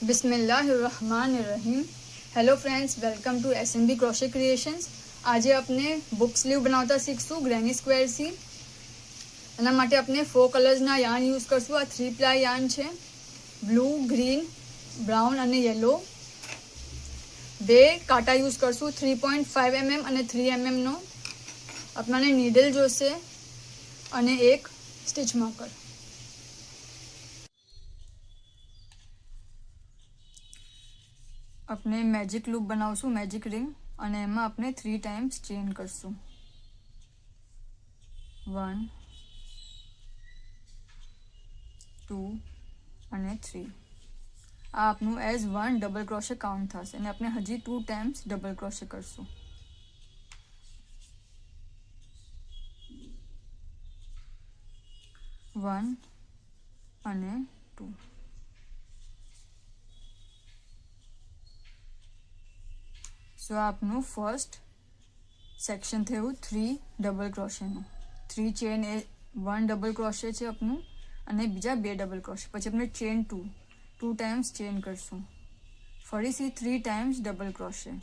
बिस्मिल्लाहिर्रहमानिर्रहीम। Hello friends, welcome to SMB crochet creations. આજે આપણે બુક સ્લીવ બનાવતા શીખશું ગ્રેની સ્ક્વેરથી। એના માટે આપણે 4 કલર્સના યાર્ન યુઝ કરશું। આ 3 પ્લાય યાર્ન છે, બ્લુ, ગ્રીન, બ્રાઉન અને યલો। 2 કાંટા યુઝ કરશું, 3.5 mm અને 3 mm નો। આપણને નીડલ જોશે અને એક સ્ટિચ માર્કર। આપણે મેજિક લૂપ બનાવશું, મેજિક રિંગ, અને એમાં આપણે 3 ટાઈમ્સ ચેન કરશું। 1 2 અને 3। આ આપનું એઝ 1 ડબલ ક્રોશે કાઉન્ટ થશે અને આપણે હજી 2 ટાઈમ્સ ડબલ ક્રોશે કરશું। વન અને 2। સો આપનું ફર્સ્ટ સેક્શન થયું 3 ડબલ ક્રોશેનું। 3 ચેન એ 1 ડબલ ક્રોશે છે આપનું, અને બીજા 2 ડબલ ક્રોશે। પછી આપણે ચેન 2 ટાઈમ્સ ચેન કરશું, ફરીથી 3 ટાઈમ્સ ડબલ ક્રોશે।